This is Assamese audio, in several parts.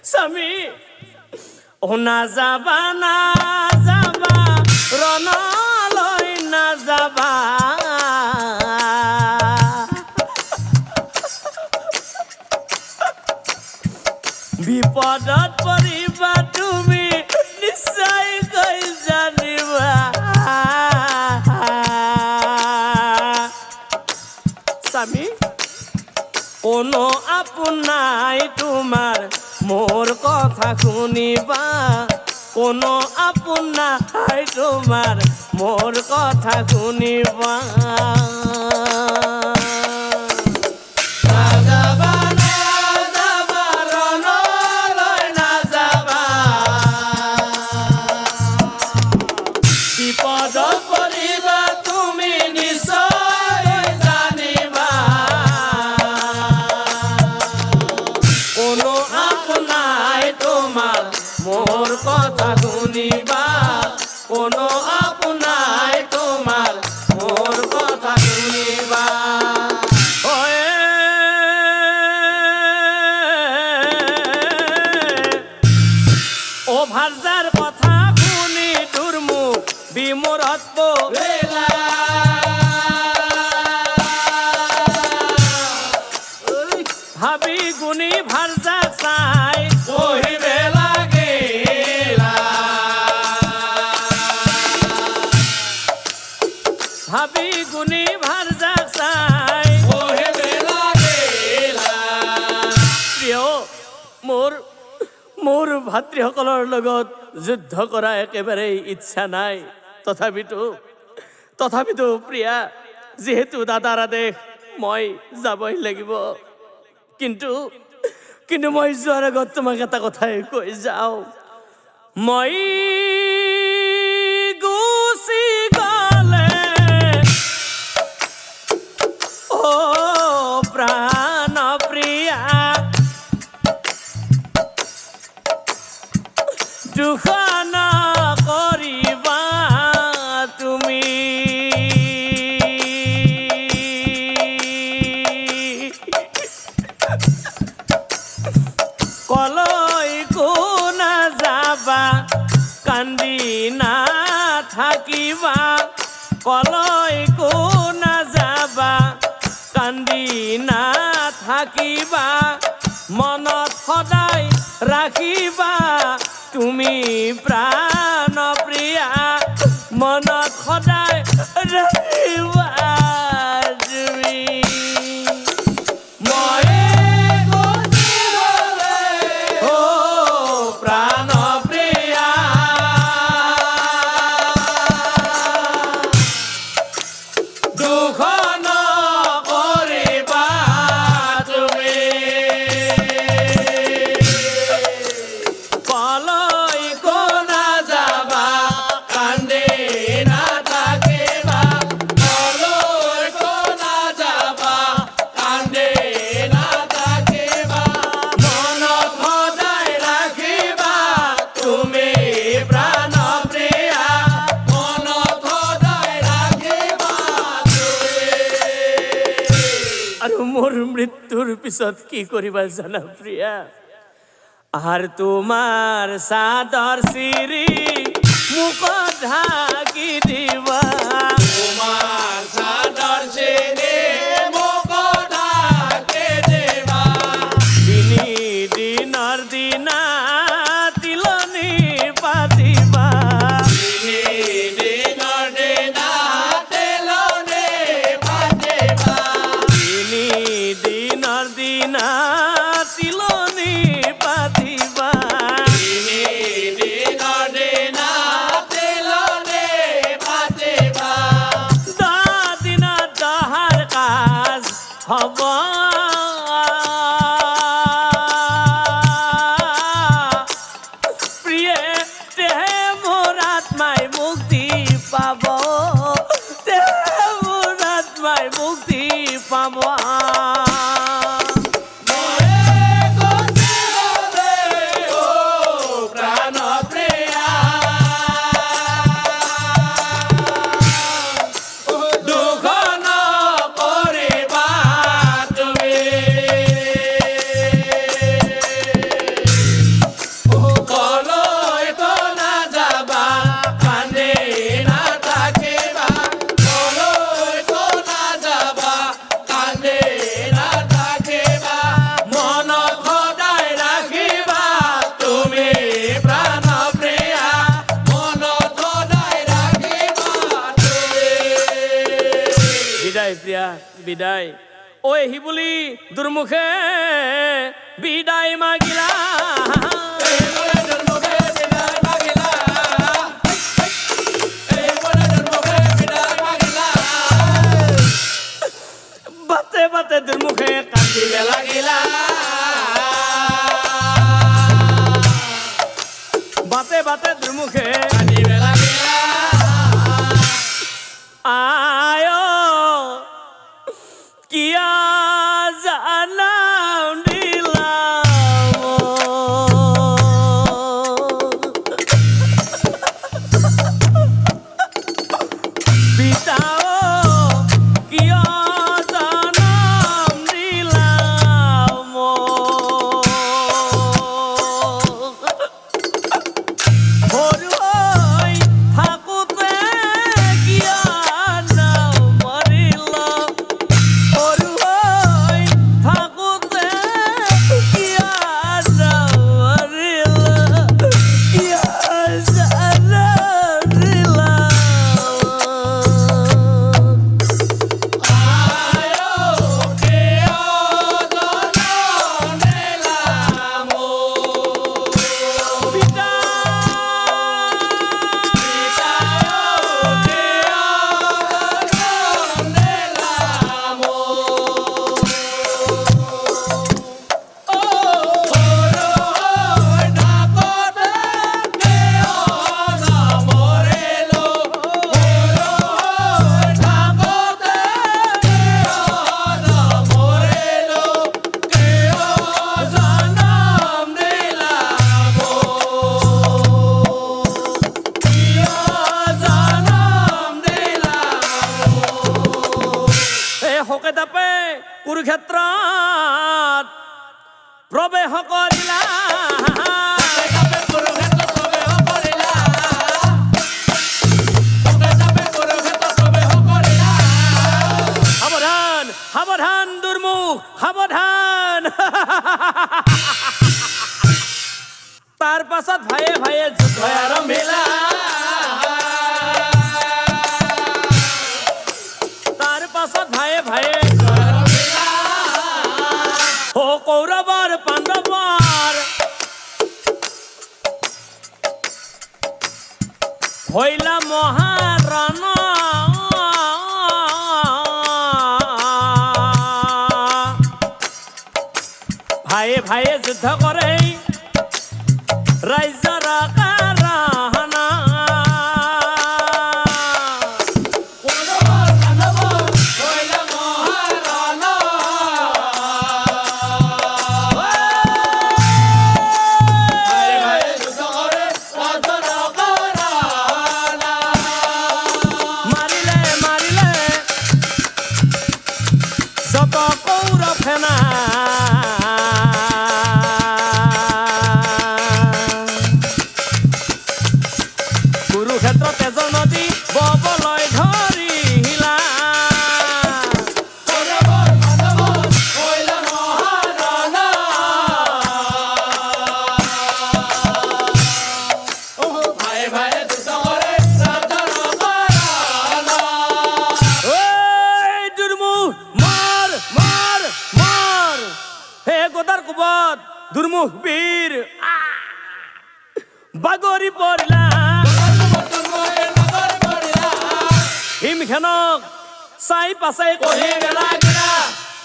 স্বামী ও না যাবা ৰণলৈ না যাবা বিপদত পৰিবা তুমি নিশ্চয় কৈ জানিবা স্বামী কোনো আপোন নাই তোমাৰ মোৰ কথা শুনিবা কোনো আপোন নাই তোমাৰ মোৰ কথা শুনিবা বিপদত পৰিবা তুমি নিশ্চয় জানিবা কোনো আপোন নাই তোমার মোর কথা শুনিবা কোনো আপোন নাই তোমার মোর কথা শুনিবা ও ভারজার কথা শুনি দুর্মুখ বিমূঢ়ত্ব ভাবি গুণী ভারজাক চাই কহিবে লাগিলা ভাবি গুণী ভারজাক চাই কহিবে লাগিলা প্ৰিয় মোৰ ভাতৃসকলৰ লগত যুদ্ধ কৰা একেবাৰে ইচ্ছা নাই তথাপিতো প্ৰিয়া যেহেতু দাদাৰ আদেশ মই যাবই লাগিব কিন্তু মই যোৱাৰ আগত তোমাক এটা কথাই কৈ যাওঁ মই গুচি গ'লে ও প্ৰাণ প্ৰিয়া দুখ নকৰিবা তুমি কলৈ কোনা যাবা কান্দি নাথাকিবা কলৈ কোনা যাবা কান্দি নাথাকিবা মনত সদায় ৰাখিবা তুমি প্ৰাণ প্ৰিয়া মনত সদায় ৰাখিবা তুমি মোর মৃত্যুর পিছত কি করিবা জানা প্রিয়া আর তোমার সাদর সিরি মুখ ঢাকি দিবা তোমার সাদর সিরি মুখ ঢাকি দিবা তিনি দিনর দিনা তিলনি পাতিবা তিনি দিনর দিনা তিলনি পাতিবা দিনর দিনা তিলনি পাতিবা দিনর দিনা তিলনি পাতিবা বিদায় ওই হিবুলি দুর্মুখে বিদায় মাগিলা বাতে বাতে দুর্মুখে কান্দিবে লাগিলা বাতে বাতে দুর্মুখে কান্দিবে লাগিলা আয়ো কিয়া জানাম দিলাম পিতাও কিয়া জানাম দিলাম হরু হই থাকুতে কিয়া নাম মরিল হরু হই থাকুতে কিয়া নাম মরিল কিয়া জানাম দিলাম হকে তাপে কুৰুক্ষেত্ৰত প্ৰৱেশ কৰিলা সাৱধান সাৱধান দুৰ্মুখ সাৱধান তাৰ পাছত ভায়ে ভায়ে যুদ্ধ আৰম্ভিলা তার পাছত ভায়ে ভায়ে ও কৌরবর পাণ্ডবর হইলা মহারণ ভাইয়ে ভাইয়ে যুদ্ধ করে রাইজর কারহানা যত কৌরব সেনা কুরুক্ষেত্র তেজ নদী ববলয় ধরিলা গোদার কুবত দুর্মুখ বীর বাগরি পড়লা হিমখানক চাই পাছে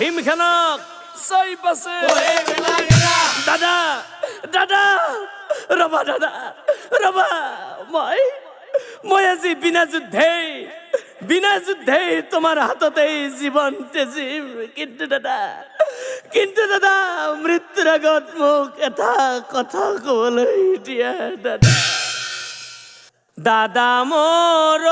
হিমখানক চাই পাছে দাদা দাদা ৰবা দাদা ৰবা মই আজি বিনা যুদ্ধে তোমার হাততে জীবন তেজিম কিন্তু দাদা মৃত্যুর আগত মোক এটা কথা কবলৈ দিয়া দাদা দাদা মোৰ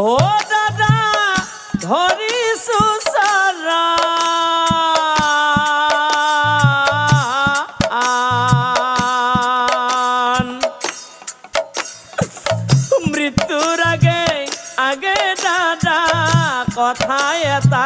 ও দাদা ধৰিছো সাৰা মৃত্যুৰ আগে আগে দাদা কথা এটা